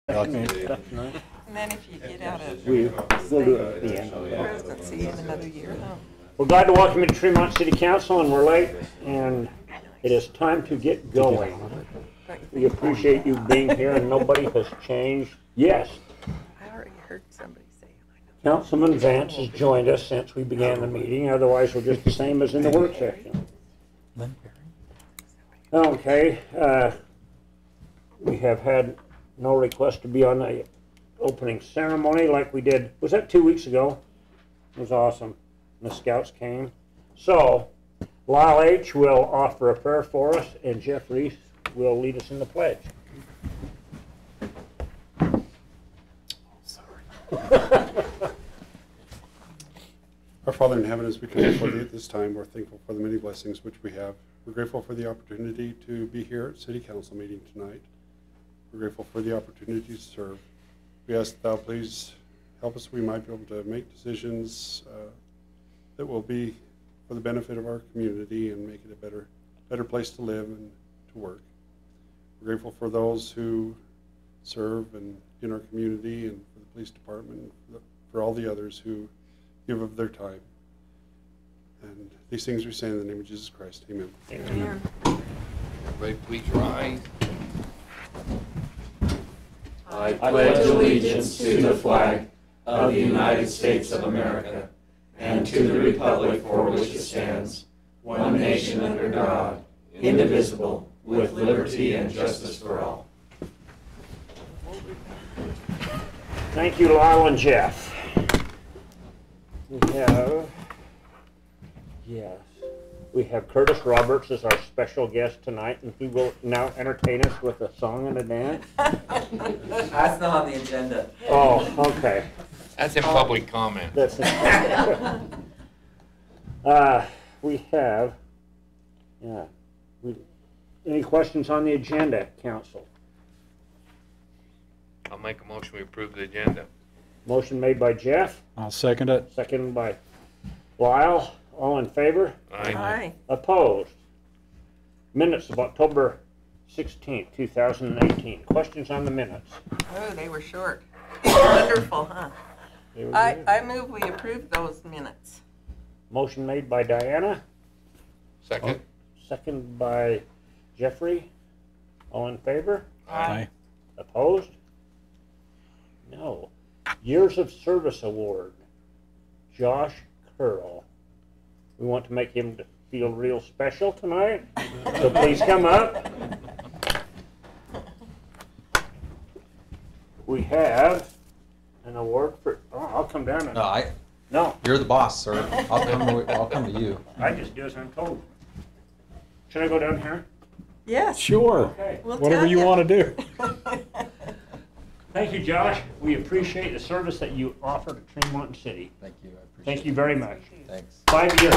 And then if you get out of We'll do it at the end. presidency in another year, huh? We're glad to welcome you to Tremont City Council, and we're late, and it is time to get going. We appreciate you being here, and nobody has changed. Yes. I already heard somebody say it. Councilman Vance has joined us since we began the meeting. Otherwise, we're just the same as in the work session. Okay. We have had no request to be on the opening ceremony like we did. Was that 2 weeks ago? It was awesome. The scouts came. So, Lyle H. will offer a prayer for us, and Jeff Reese will lead us in the pledge. Our Father in heaven, as we come before thee at this time, we're thankful for the many blessings which we have. We're grateful for the opportunity to be here at City Council meeting tonight. We're grateful for the opportunity to serve. We ask that thou please help us, we might be able to make decisions that will be for the benefit of our community and make it a better place to live and to work. We're grateful for those who serve and in our community and for the police department and for all the others who give of their time. And these things we say in the name of Jesus Christ. Amen. Amen. Everybody please rise. I pledge allegiance to the flag of the United States of America and to the republic for which it stands, one nation under God, indivisible, with liberty and justice for all. Thank you, Lyle and Jeff. We have Curtis Roberts as our special guest tonight, and he will now entertain us with a song and a dance. That's not on the agenda. Oh, okay. That's in public comment. That's we have, any questions on the agenda, Council? I'll make a motion to approve the agenda. Motion made by Jeff. I'll second it. Seconded by Lyle. All in favor? Aye. Opposed? Minutes of October 16th, 2018. Questions on the minutes? Oh, they were short. Wonderful, huh? They were good. I move we approve those minutes. Motion made by Diana. Second. Seconded by Jeffrey. All in favor? Aye. Opposed? No. Years of Service Award. Josh Curl. We want to make him feel real special tonight, so please come up. We have an award for, I'll come down and, no, You're the boss, sir. I'll come to you. I just do as I'm told. Should I go down here? Yes. Sure. Okay. We'll Whatever tell you want to do. Thank you, Josh. We appreciate the service that you offer to Tremonton City. Thank you. I appreciate Thank you very much. Thanks. 5 years.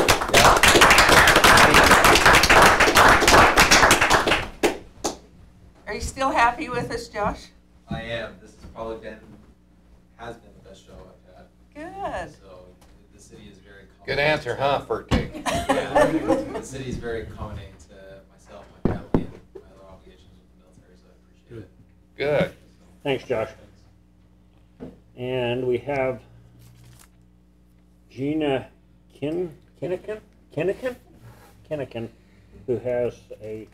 Are you still happy with us, Josh? I am. This has been the best show I've had. Good. So the city is very accommodating. Good answer, huh, for a cake? Yeah, the city is very accommodating to myself, my family, and my other obligations with the military, so I appreciate it. Good. Thanks, Josh. And we have Gina Kinnikin, who has a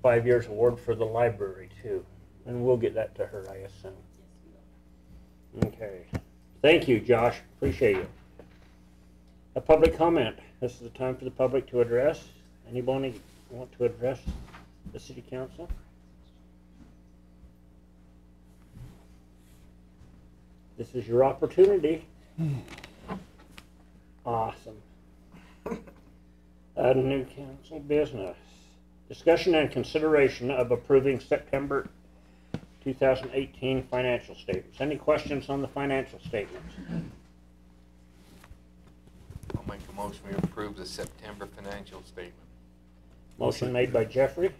5 years award for the library too. And we'll get that to her, I assume. Okay. Thank you, Josh. Appreciate you. A public comment. This is the time for the public to address. Anybody want to address the City Council? This is your opportunity. Awesome. New council business. Discussion and consideration of approving September 2018 financial statements. Any questions on the financial statements? I'll make a motion to approve the September financial statement. Motion made by Jeffrey.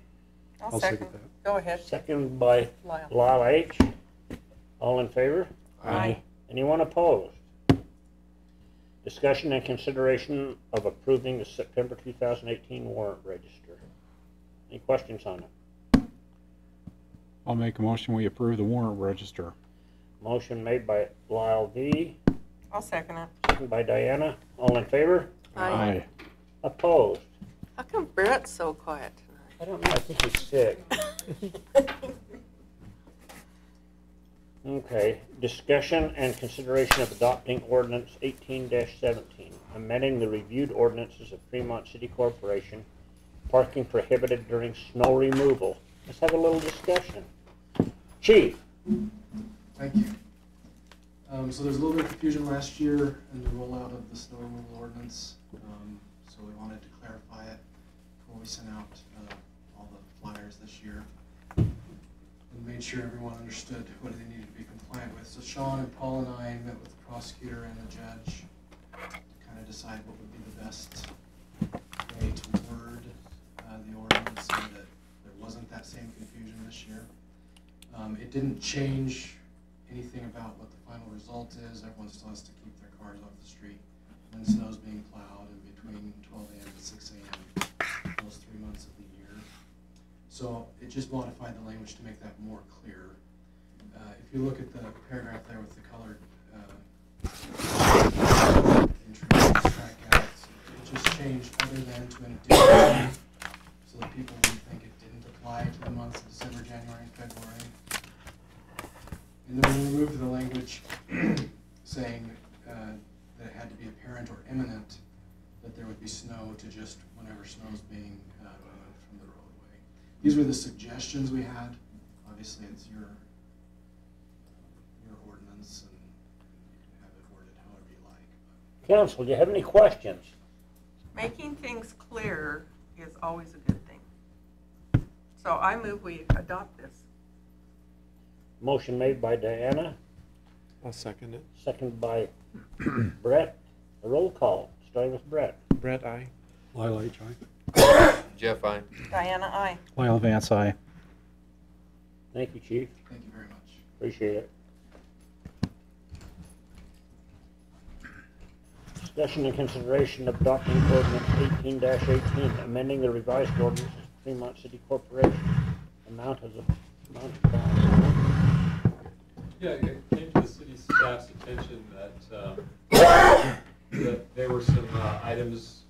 I'll second that. Go ahead. Second by Lyle. Lyle H. All in favor? Aye. Anyone opposed? Discussion and consideration of approving the September 2018 warrant register. Any questions on it? I'll make a motion we approve the warrant register. Motion made by Lyle V., I'll second it. second by Diana. All in favor? Aye. Opposed? How come Brett's so quiet I don't know, I think he's sick. tonight? Okay, discussion and consideration of adopting ordinance 18-17, amending the reviewed ordinances of Fremont City Corporation, parking prohibited during snow removal. Let's have a little discussion. Chief? Thank you. So there's a little bit of confusion last year in the rollout of the snow removal ordinance. So we wanted to clarify it before we sent out all the flyers this year. And made sure everyone understood what they needed to be compliant with. So Sean and Paul and I met with the prosecutor and the judge to kind of decide what would be the best way to word the ordinance so that there wasn't that same confusion this year. It didn't change anything about what the final result is. Everyone still has to keep their cars off the street when snow's being plowed and between 12 a.m. and 6 a.m. those 3 months of the year. So it just modified the language to make that more clear. If you look at the paragraph there with the colored entries, strikeouts, it just changed other than to an addition so that people wouldn't think it didn't apply to the months of December, January, and February. And then we removed the language saying that it had to be apparent or imminent that there would be snow to just whenever snow is being removed from the roadway. These were the suggestions we had. Obviously, it's your ordinance, and you can have it worded however you like. Council, do you have any questions? Making things clear is always a good thing. So I move we adopt this. Motion made by Diana, I'll second it. second by Brett. A roll call, starting with Brett. Brett, aye. Lyle H. aye. Jeff, I. Diana, aye. Lyle Vance, aye. Thank you, Chief. Thank you very much. Appreciate it. Discussion and consideration of adopting ordinance 18-18, amending the revised ordinance of Fremont City Corporation. Amount of bond. Yeah, it came to the city staff's attention that that there were some items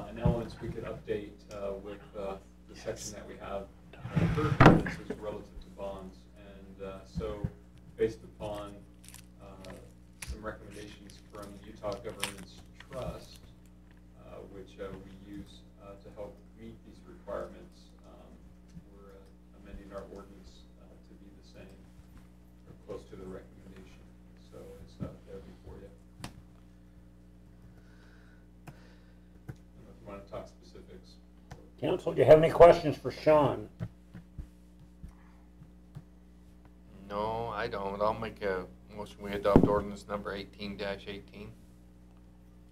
and elements we could update with the section that we have ordinances relative to bonds. And so based upon some recommendations from the Utah Governance Trust, which we use to help meet these requirements, we're amending our ordinance to be the same or close to the recommendation. So it's there before you. I don't know if you want to talk specifics. Council, do you have any questions for Sean? No, I don't. I'll make a motion we adopt ordinance number 18-18.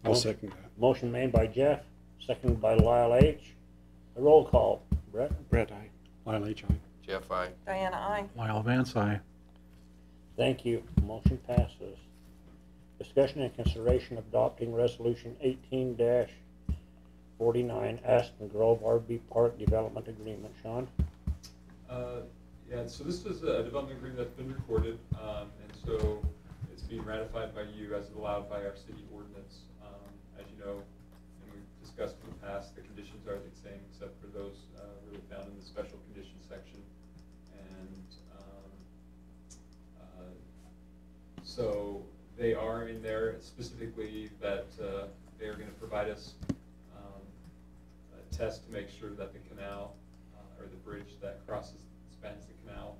I'll second that. Motion made by Jeff, seconded by Lyle H. A roll call, Brett. Brett, aye. Lyle H. aye. Jeff, I. Diana, aye. Lyle Vance, aye. Thank you. Motion passes. Discussion and consideration of adopting resolution 18-49, Aspen Grove RV Park Development Agreement. Sean? Yeah, so this is a development agreement that's been recorded, and so it's being ratified by you as allowed by our city ordinance. As you know, and we've discussed in the past, the conditions are the same except for those really found in the special conditions section. And so they are in there specifically that they are going to provide us a test to make sure that the canal or the bridge that spans the canal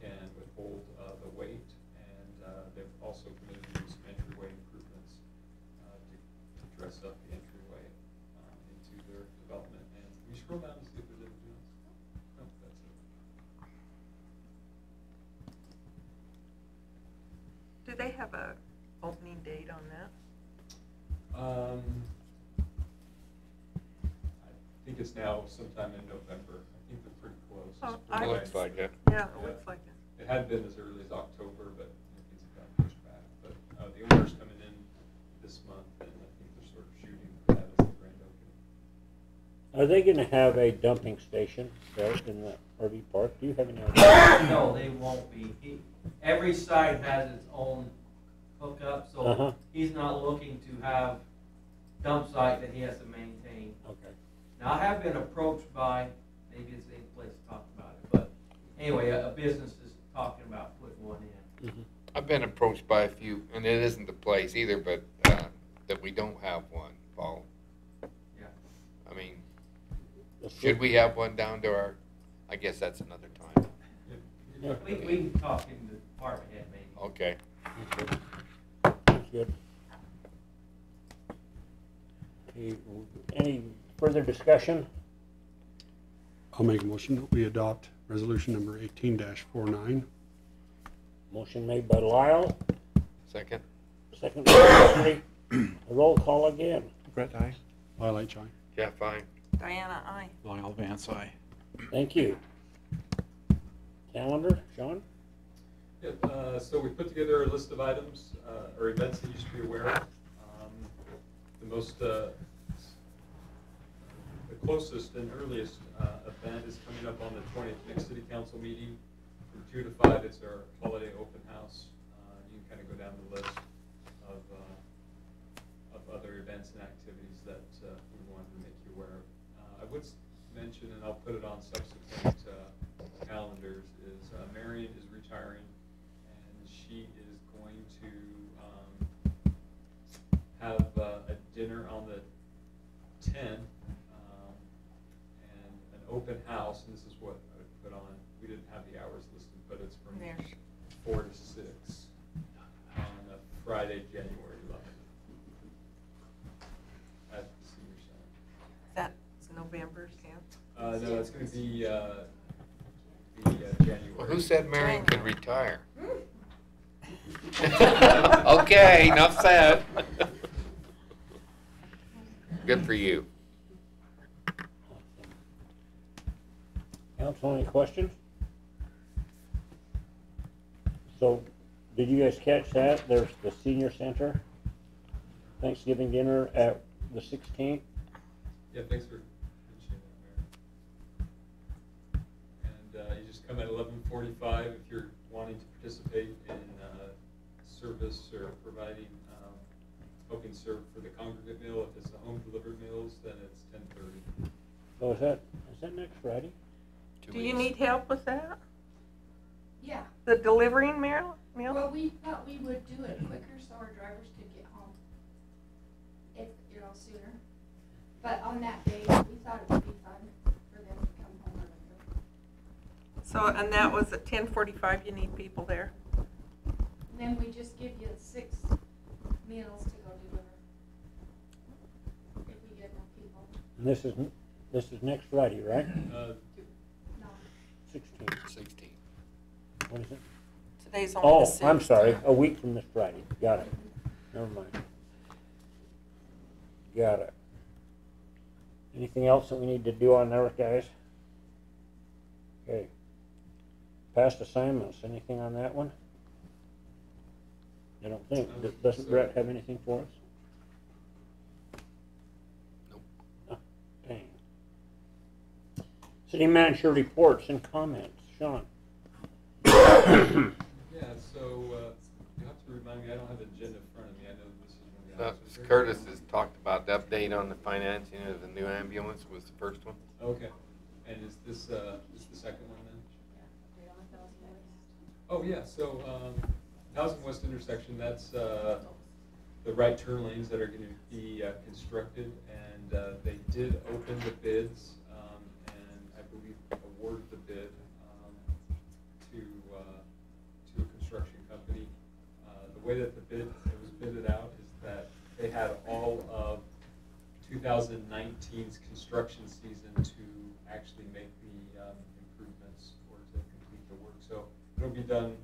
can withhold the weight, and they've also committed to do some entryway improvements to dress up the entryway into their development. And can you scroll down to see if there's anything else? No, that's it. Do they have a opening date on that? I think it's now sometime in November. I think they're pretty close. Oh, It's pretty Looks late. like it. Yeah, it looks like it. It had been as early as October, but things have gotten pushed back. But the owner's coming in this month, and I think they're sort of shooting for that as the grand opening. Are they going to have a dumping station built in the RV park? Do you have any idea? No, they won't be. Every site has its own hookup, so Uh-huh. he's not looking to have dump site that he has to maintain. Okay. Now, I have been approached by, maybe it's the same place to talk about it, but anyway, a business is talking about putting one in. Mm-hmm. I've been approached by a few, and it isn't the place either, but that we don't have one, Paul. Yeah. I mean, should we have one down to our, I guess that's another time. Yeah. We can talk in the department head maybe. Okay. That's good. Okay, any further discussion? I'll make a motion that we adopt resolution number 18-49. Motion made by Lyle, Second? second by Leslie. A roll call again. Brett, aye. Twilight Chime. Yeah, fine. Diana, aye. Lyle Vance, aye. Thank you. Calendar, Sean? Yeah, so we put together a list of items, or events that you should be aware of. The closest and earliest event is coming up on the 20th, next city council meeting. From 2 to 5, it's our holiday open house. You can kind of go down the list of other events and activities that we wanted to make you aware of. I would mention, and I'll put it on subsequent calendars, is Marion is retiring, and she is going to have a dinner on the 10th, and an open house, and this is what I would put on. We didn't have the hours listed, but it's from There. 4 to 6 on a Friday, January 11th at the senior center. That's November 10th. No, it's going to be January. Well, who said Marion could retire? Okay, enough said. Good for you. Council, any questions? So, did you guys catch that? There's the senior center Thanksgiving dinner at the 16th. Yeah, thanks for mentioning that, Mayor. And you just come at 11:45 if you're wanting to participate in service or providing, helping serve for the congregate meal. If it's the home delivered meals, then it's 10:30. So is that next Friday? 2 Do you weeks. need help with that? Yeah, The delivering meal? well, we thought we would do it quicker so our drivers could get home, if, sooner. But on that day, we thought it would be fun for them to come home earlier. So, and that was at 10:45, you need people there. And then we just give you 6 meals to go deliver. If we get enough people. And this is next Friday, right? Uh, No. 16th. 16. What is it? Today's only Oh, the 6th. I'm sorry. A week from this Friday. Got it. Never mind. Got it. Anything else that we need to do on there, guys? Okay. Past assignments. Anything on that one? I don't think. Doesn't Brett have anything for us? Nope. Oh, dang. City manager reports and comments. Sean. Yeah, so you have to remind me, I don't have the agenda in front of me. I know this is one of the items. Curtis has talked about the update on the financing of the new ambulance was the first one. Okay. And is this the second one then? Oh, yeah, so, 1000 West intersection, that's, the right turn lanes that are gonna be, constructed, and, they did open the bids, and I believe awarded the bid, to a construction company. The way that the bid, it was bidded out is that they had all of 2019's construction season to actually make the, improvements or to complete the work. So it'll be done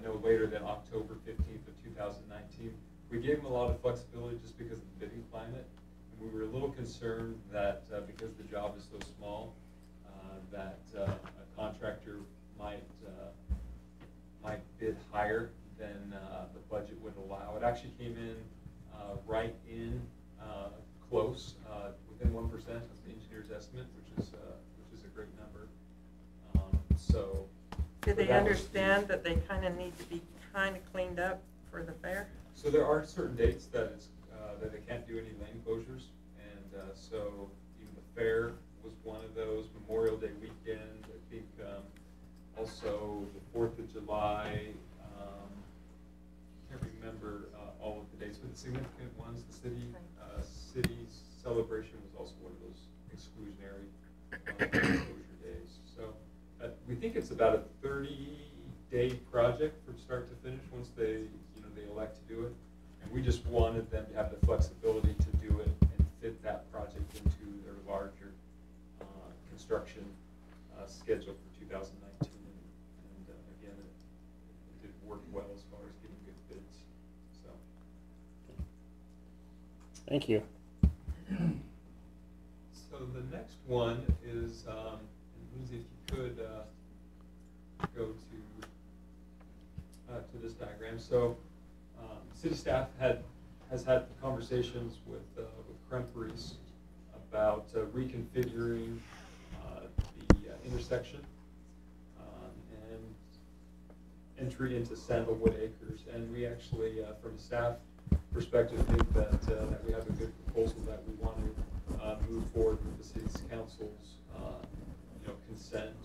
no later than October 15th of 2019. We gave them a lot of flexibility just because of the bidding climate. And we were a little concerned that because the job is so small, that a contractor might bid higher than the budget would allow. It actually came in right in close, within 1% of the engineer's estimate, which is a great number. So. Do they that was understand that they kind of need to be kind of cleaned up for the fair? So there are certain dates that that they can't do any lane closures, and so even the fair was one of those. Memorial Day weekend, I think, also the 4th of July. Can't remember all of the dates, but the significant ones, the city's celebration was also one of those exclusionary closure days. So we think it's about a 30-day project from start to finish once they elect to do it. And we just wanted them to have the flexibility to do it and fit that project into their larger construction schedule for 2019. And again, it did work well as far as getting good bids. So. Thank you. So the next one is, and Lindsay, if you could go to this diagram. So city staff has had conversations with Kremperies about reconfiguring the intersection and entry into Sandalwood Acres. And we actually, from a staff perspective, think that we have a good proposal that we want to move forward with the city's council's consent,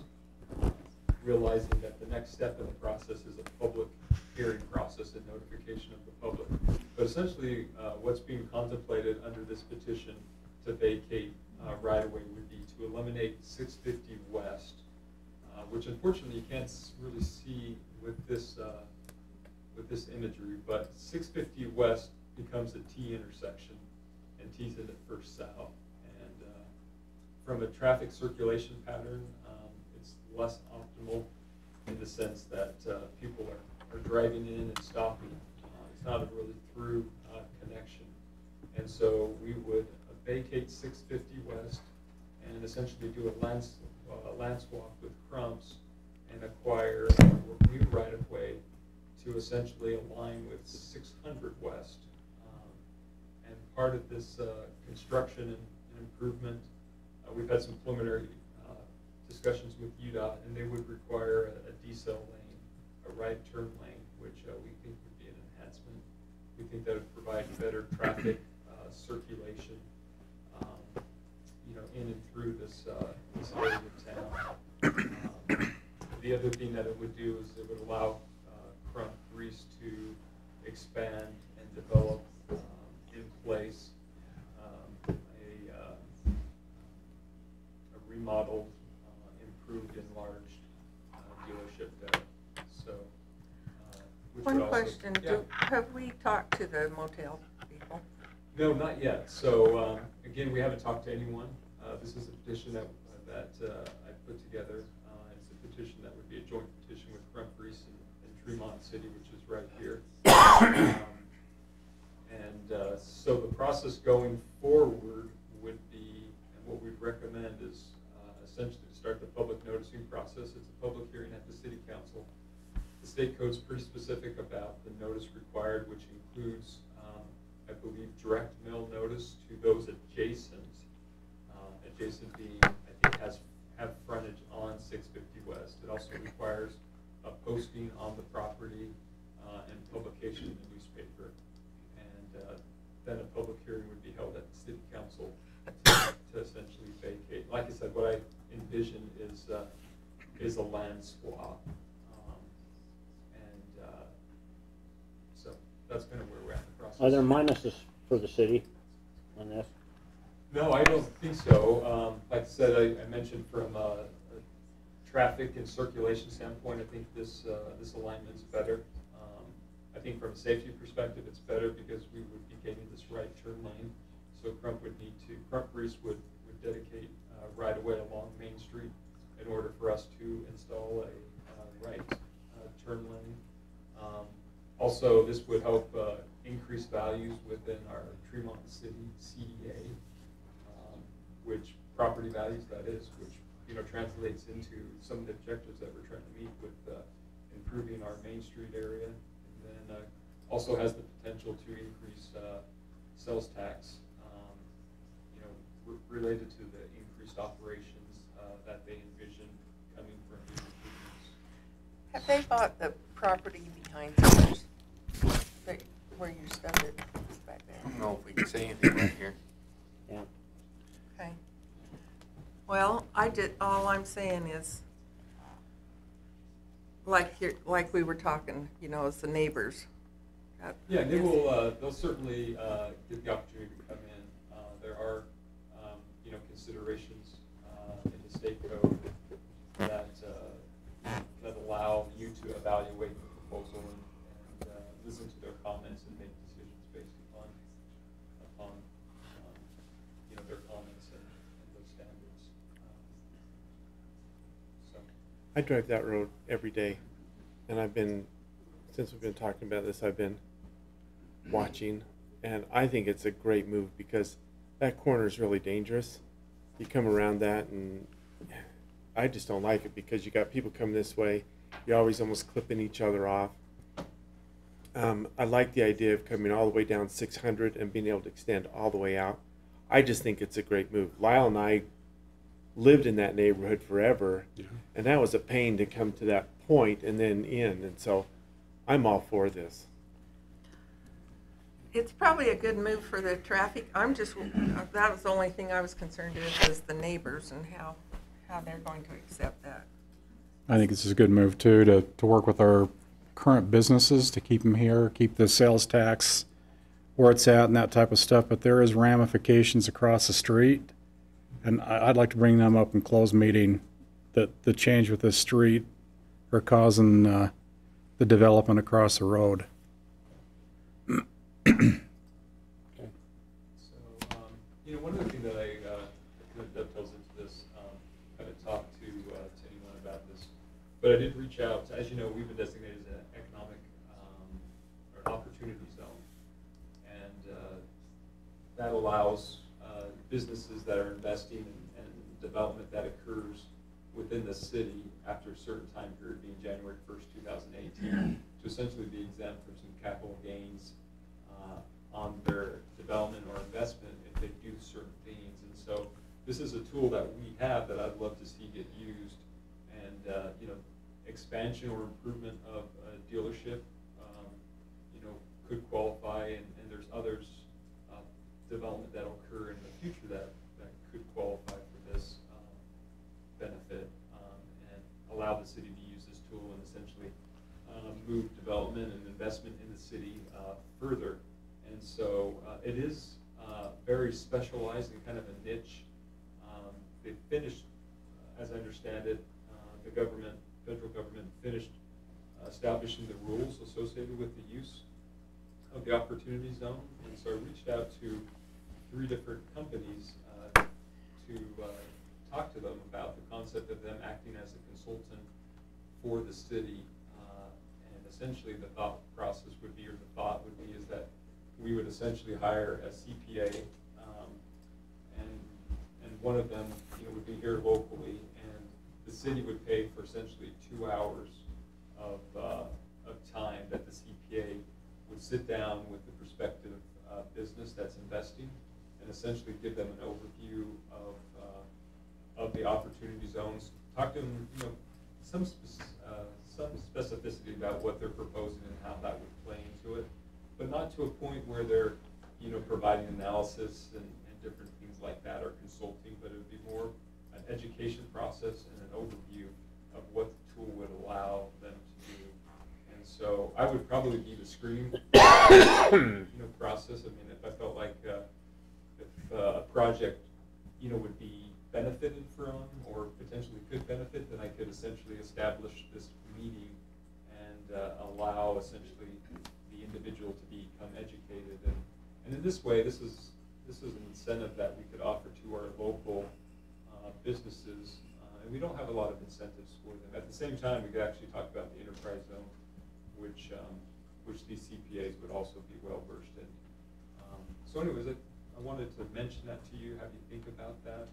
realizing that the next step in the process is a public hearing process and notification of the public. But essentially, what's being contemplated under this petition to vacate right-of-way would be to eliminate 650 West, which unfortunately you can't really see with this imagery, but 650 West becomes a T intersection, and T's in at First South. And from a traffic circulation pattern, it's less optimal in the sense that people are driving in and stopping. It's not a really through connection. And so we would vacate 650 West and essentially do a land swap with Crumps and acquire new right-of-way to essentially align with 600 West. And part of this construction and improvement, we've had some preliminary discussions with UDOT, and they would require a decel lane, a right turn lane, which we think would be an enhancement. We think that would provide better traffic circulation, in and through this area of town. The other thing that it would do is it would allow Kremperies to expand and develop in place a remodeled, improved, enlarged dealership there. So, which One would also, question, yeah. have we talked to the motel people? No, not yet. So again, we haven't talked to anyone. This is a petition that I put together. It's a petition that would be a joint petition with Kremperies and Tremonton City, which is right here. So the process going forward would be, and what we'd recommend is essentially to start the public noticing process. It's a public hearing at the city council. The state code's pretty specific about the notice required, which includes, I believe, direct mail notice to those adjacent. Adjacent being, I think, have frontage on 650 West. It also requires a posting on the property and publication in the newspaper. And then a public hearing would be held at the city council to essentially vacate. Like I said, what I envision is a land swap. So that's kind of where we're at in the process. Are there minuses for the city on this? No, I don't think so. Like I said, I mentioned from a traffic and circulation standpoint, I think this alignment's better. I think from a safety perspective, it's better because we would be gaining this right turn lane. So Kremperies would dedicate right away along Main Street in order for us to install a right turn lane. Also, this would help increase values within our Tremonton City CDA. Which property values that is, which translates into some of the objectives that we're trying to meet with improving our Main Street area, and then also has the potential to increase sales tax, related to the increased operations that they envision coming from the Have they bought the property behind yours? Where you stubbed it back I there? don't know if we can say anything right here. Yeah. Okay. Well, all I'm saying is, like we were talking, is the neighbors. Yeah, they will, they'll certainly give the opportunity to come in. There are, considerations in the state code that allow you to evaluate the proposal and listen to their comments and make decisions based upon their comments and those standards. So. I drive that road every day, and since we've been talking about this, I've been watching, and I think it's a great move because that corner is really dangerous. You come around that, and I just don't like it because you got people coming this way. You're always almost clipping each other off. I like the idea of coming all the way down 600 and being able to extend all the way out. I just think it's a great move. Lyle and I lived in that neighborhood forever, and that was a pain to come to that point and then in, and so I'm all for this. It's probably a good move for the traffic. That was the only thing I was concerned with, is the neighbors and how they're going to accept that. I think this is a good move too, to work with our current businesses, to keep them here, keep the sales tax where it's at and that type of stuff, but there is ramifications across the street, and I'd like to bring them up in closed meeting, that the change with this street are causing the development across the road. So, one of the things that I kind of dovetails into this, kind of talked to anyone about this, but I did reach out. As you know, we've been designated as an economic or opportunity zone, and that allows businesses that are investing in development that occurs within the city after a certain time period, being January 1st, 2018, to essentially be exempt from some capital gains on their development or investment if they do certain things. And so this is a tool that we have that I'd love to see get used, and expansion or improvement of a dealership could qualify, and there's others development that'll occur in the future that could qualify for this benefit, and allow the city to use this tool and essentially move development and investment in the city further. And so it is very specialized and kind of a niche. They finished, as I understand it, the federal government finished establishing the rules associated with the use of the opportunity zone. And so I reached out to 3 different companies to talk to them about the concept of them acting as a consultant for the city. And essentially the thought process would be, or the thought would be, is that we would essentially hire a CPA, and one of them would be here locally, and the city would pay for essentially 2 hours of time that the CPA would sit down with the prospective business that's investing and essentially give them an overview of the opportunity zones, talk to them, some specificity about what they're proposing and how that would play into it, but not to a point where they're, providing analysis and different things like that, or consulting, but it would be more an education process and an overview of what the tool would allow them to do. And so I would probably be the screen, process. I mean, if I felt like if a project, would be benefited from or potentially could benefit, then I could essentially establish this meeting and allow essentially the individual to become educated. And in this way, this is an incentive that we could offer to our local businesses, and we don't have a lot of incentives for them. At the same time, we could actually talk about the enterprise zone, which these CPAs would also be well versed in. So anyways, I wanted to mention that to you, have you think about that.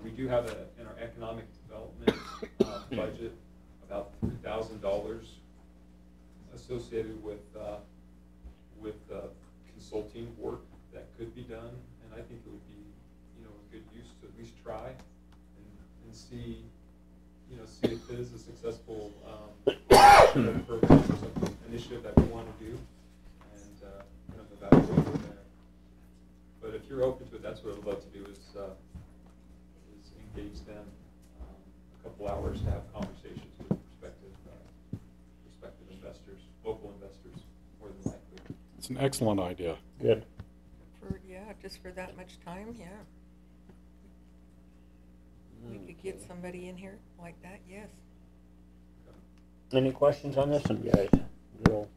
We do have in our economic development budget about $3,000 associated with consulting work that could be done, and I think it would be a good use to at least try and see see if it is a successful program or some initiative that we want to do, and kind of evaluate from there. But if you're open to it, that's what I'd love to do is engage them a couple hours to have conversations with prospective investors, local investors, more than likely. It's an excellent idea. Good. Just for that much time, yeah. We could get somebody in here like that, yes. Any questions on this one, guys? Real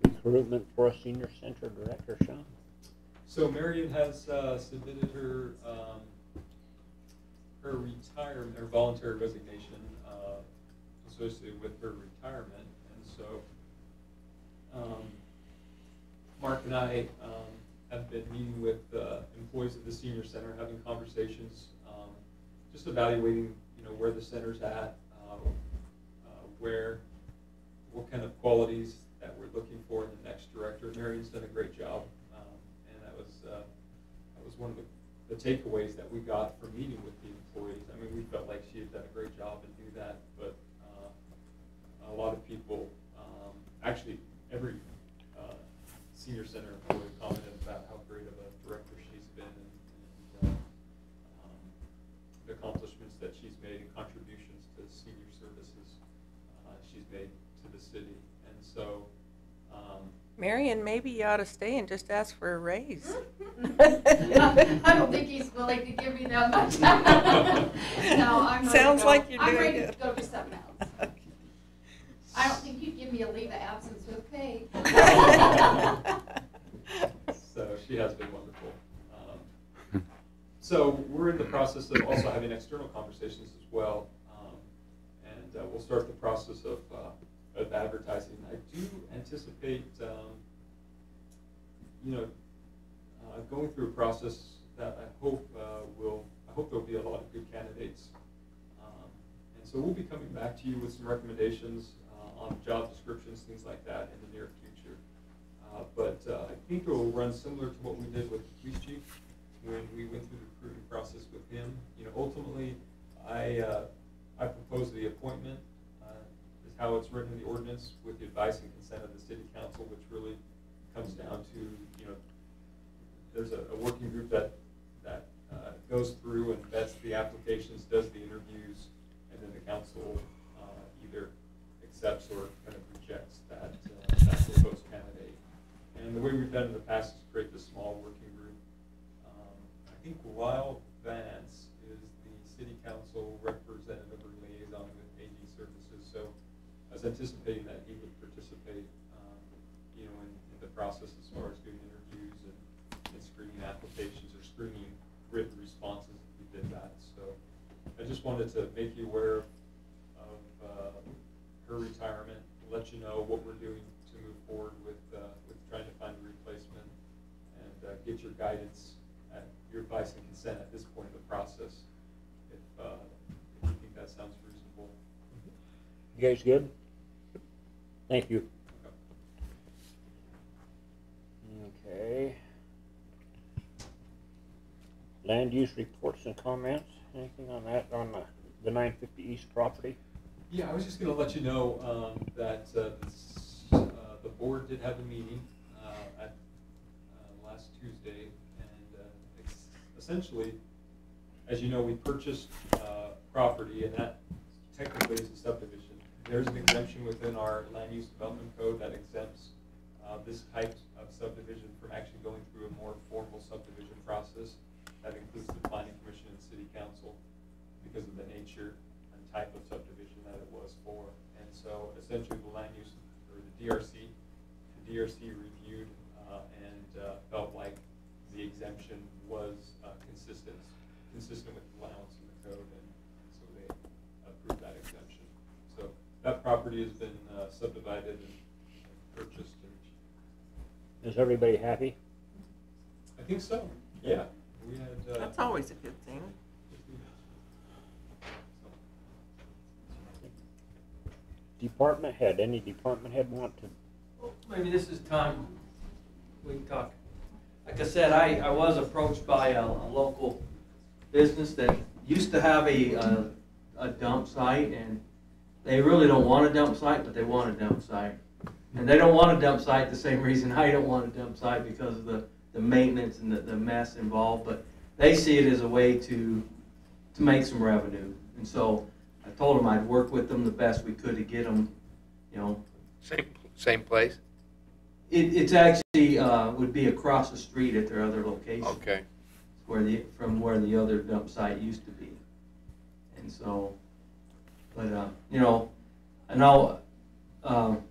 recruitment for a senior center director, Sean? So Marion has submitted her her voluntary resignation associated with her retirement, and so Mark and I have been meeting with employees of the senior center, having conversations, just evaluating, where the center's at, what kind of qualities that we're looking for in the next director. Marion's done a great job, and that was one of the takeaways that we got from meeting with the employees. I mean, we felt like she had done a great job and knew that, but a lot of people, actually every senior center employee commented about how great of a director she's been and the accomplishments that she's made and contributions to senior services she's made to the city. And so Marion, maybe you ought to stay and just ask for a raise. I don't think he's willing to give me that much. No, I'm ready Sounds to go. like you're doing I'm ready good. to go do something else. I don't think you'd give me a leave of absence with pay. So she has been wonderful. So we're in the process of also having external conversations as well, and we'll start the process of advertising. I do anticipate, going through a process that I hope there'll be a lot of good candidates, and so we'll be coming back to you with some recommendations on job descriptions, things like that, in the near future. But I think it will run similar to what we did with the police chief when we went through the recruiting process with him. Ultimately, I proposed the appointment, is how it's written in the ordinance, with the advice and consent of the city council, which really comes down to, there's a working group that goes through and vets the applications, does the interviews, and then the council either accepts or kind of rejects that proposed candidate. And the way we've done in the past is create this small working group. I think Lyle Vance is the city council representative or liaison with AD Services, so I was anticipating that he would participate, in the process as far as doing interviews and screening applications or screening written responses if we did that. So I just wanted to make you aware of her retirement, let you know what we're doing to move forward with trying to find a replacement, and get your guidance, your advice and consent at this point in the process, if you think that sounds reasonable. You guys good? Thank you. Okay. Land use reports and comments. Anything on that, on the 950 East property? Yeah, I was just going to let you know that the board did have a meeting at last Tuesday, and essentially, as you know, we purchased property, and that technically is a subdivision. There's an exemption within our land use development code that exempts this type of subdivision from actually going through a more formal subdivision process. That includes the planning commission and city council because of the nature and type of subdivision that it was for. And so essentially the land use, or the DRC reviewed and felt like the exemption was consistent with the allowance in the code, and so they approved that exemption. So that property has been subdivided and purchased. And is everybody happy? I think so. Yeah, we had. That's always a good thing. Department head. Any department head want to? Well, maybe this is time we can talk. Like I said, I was approached by a local business that used to have a a dump site, and they really don't want a dump site, but they want a dump site. And they don't want a dump site the same reason I don't want a dump site, because of the maintenance and the mess involved, but they see it as a way to make some revenue. And so I told them I'd work with them the best we could to get them, you know. Same place? It's actually, would be across the street at their other location. Okay. From where the other dump site used to be. And so, but, you know, I know, out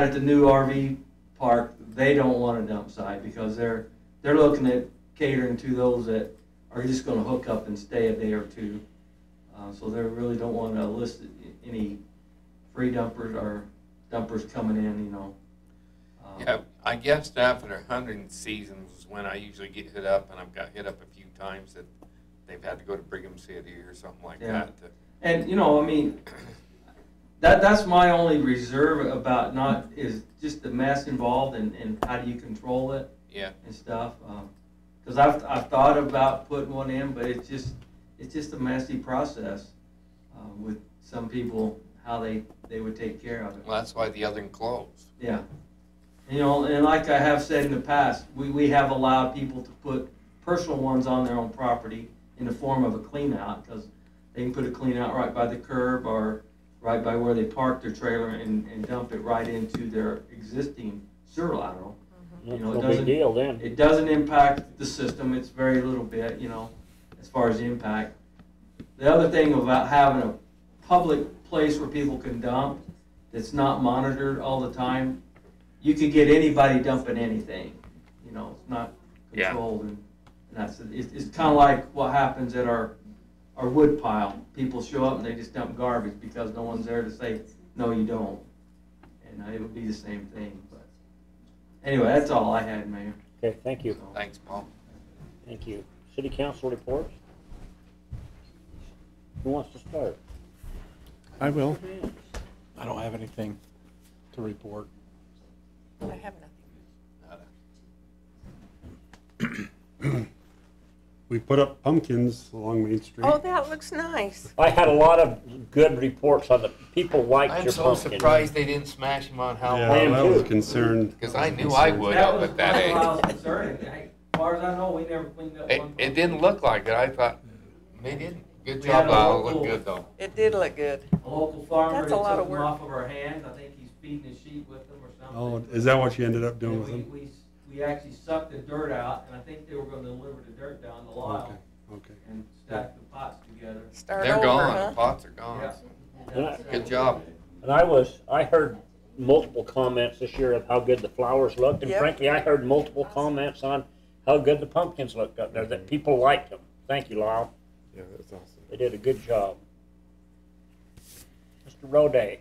at the new RV park, they don't want a dump site, because they're looking at catering to those that are just gonna hook up and stay a day or two. So they really don't want to elicit any free dumpers or dumpers coming in, you know. Yeah, I guess after hunting seasons is when I usually get hit up, and I've got hit up a few times that they've had to go to Brigham City or something like that. And, you know, I mean, that's my only reserve about is just the mess involved, and how do you control it. Yeah. And stuff. Because I've thought about putting one in, but it's just a messy process with some people, how they would take care of it. Well, that's why the other one closed. Yeah. You know, and like I have said in the past, we have allowed people to put personal ones on their own property in the form of a clean out, because they can put a clean out right by the curb or right by where they park their trailer and dump it right into their existing sewer lateral. You know, No big deal then. It doesn't impact the system. It's very little bit, you know, as far as the impact. The other thing about having a public place where people can dump that's not monitored all the time, you could get anybody dumping anything. You know, it's not controlled, and it's kind of like what happens at our wood pile. People show up and they just dump garbage because no one's there to say no, you don't. And it would be the same thing. But anyway, that's all I had, Mayor. Okay, thank you. Thanks, Paul. Thank you. City Council reports? Who wants to start? I will. I don't have anything to report. I have nothing. We put up pumpkins along Main Street. Oh, that looks nice. I had a lot of good reports on the people liked I'm your so pumpkin. surprised they didn't smash him on Yeah, Halloween. that was a concern. Because I knew I would That up was at that what I was age. concerned. As far as I know, we never cleaned up one. It didn't look like it. I thought, they didn't. Good We job, had a Lyle. It local- looked good, though. It did look good. A local farmer That's that a lot took of them work. off of our hands. I think he's feeding his sheep with them or something. Oh, is that what you ended up doing And with them? we actually sucked the dirt out, and I think they were gonna deliver the dirt down the Lyle Okay. and stack the pots together. Start They're over, gone. huh? The pots are gone. Yeah. Good job. And I heard multiple comments this year of how good the flowers looked, and Yep. frankly, I heard multiple comments on how good the pumpkins looked up there, that people liked them. Thank you, Lyle. Yeah, that's awesome. They did a good job. Mr. Roday.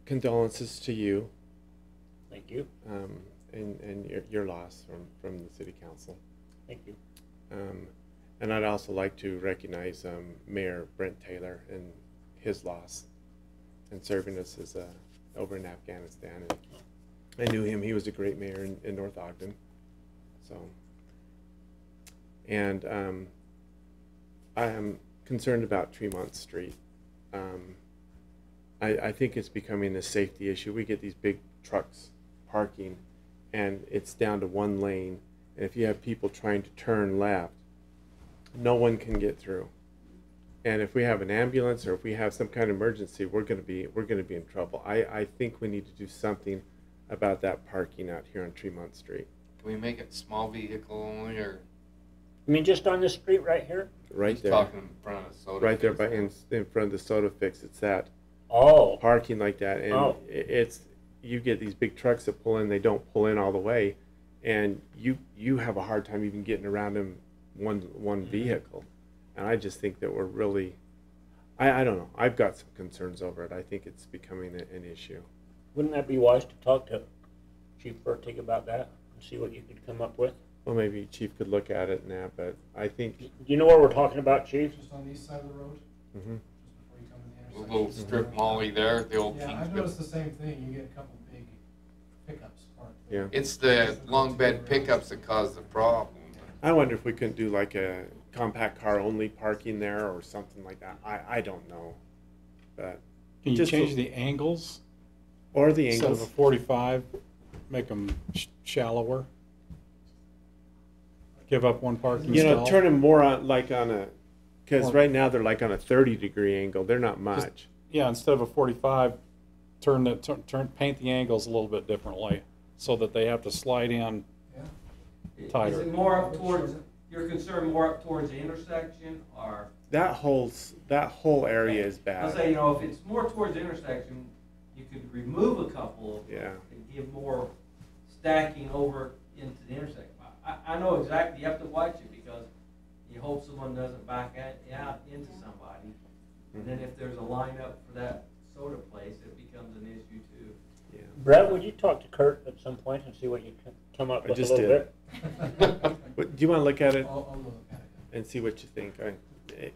Condolences to you, Thank you. and your loss from the city council. Thank you. And I'd also like to recognize Mayor Brent Taylor and his loss and serving us as over in Afghanistan. And I knew him; he was a great mayor in North Ogden. So, and I am concerned about Tremont Street. I think it's becoming a safety issue. We get these big trucks parking, and it's down to one lane. And if you have people trying to turn left, no one can get through. And if we have an ambulance or if we have some kind of emergency, we're going to be in trouble. I think we need to do something about that parking out here on Tremont Street. Can we make it small vehicle only, or You mean just on this street right here? Right just there, talking in front of Soda? right there, Fix? in front of the Soda Fix. It's that Oh. parking like that, and Oh. it's you get these big trucks that pull in. They don't pull in all the way, and you have a hard time even getting around them one vehicle. And I just think that we're really, I don't know. I've got some concerns over it. I think it's becoming an issue. Wouldn't that be wise to talk to Chief Bertig about that and see what you could come up with? Well, maybe Chief could look at it now, but I think. Do you know what we're talking about, Chief? Just on the east side of the road, Mm-hmm. just before you come to the A intersection. little strip molly there, the old Yeah, I've Kingsville. noticed the same thing. You get a couple big pickups parked there. Yeah. It's the long bed pickups that cause the problem. I wonder if we couldn't do like a compact car only parking there or something like that. I don't know, but Can you just change the angles? or the Instead of angles. a 45, make them shallower? Give up one parking You know, stall? turn them more on like on a, because Or- right now they're like on a 30-degree angle. They're not much. Yeah, instead of a 45, paint the angles a little bit differently so that they have to slide in. Tighter. Is it more up towards, you're concerned more up towards the intersection, or? That whole area is bad. Let's say, you know, if it's more towards the intersection, you could remove a couple of them Yeah. and give more stacking over into the intersection. I know exactly, you have to watch it because you hope someone doesn't back out into somebody. And then if there's a lineup for that soda place, it becomes an issue too. Yeah. Brett, would you talk to Kurt at some point and see what you can come up I with a just little did. bit? But do you want to look at it I'll look at it. and see what you think? It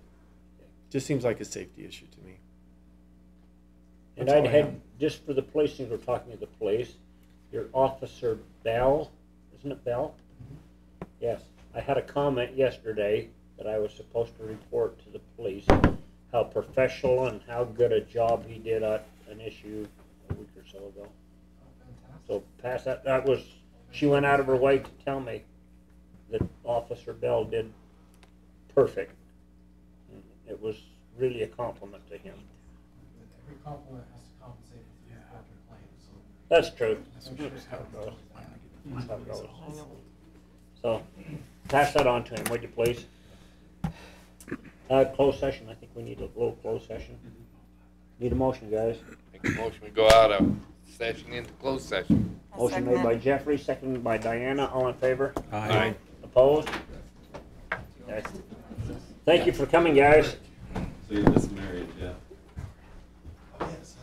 just seems like a safety issue to me. And That's I'd all I have. had, just for the place, since we're talking of the place, your Officer Bell, isn't it Bell? Yes, I had a comment yesterday that I was supposed to report to the police, how professional and how good a job he did at an issue a week or so ago. So pass that was, she went out of her way to tell me that Officer Bell did perfect. It was really a compliment to him. Every compliment has to compensate with the broken claim, so. That's true. That's what That's how it goes. goes. That's how it goes. So, pass that on to him, would you please? Closed session, I think we need a little closed session. Need a motion, guys. Make a motion, we go out of session into closed session. I'll Motion second made that. by Jeffrey, seconded by Diana, all in favor? Aye. Opposed? Okay. Thank you for coming, guys. So you're just married, yeah? Oh, yes.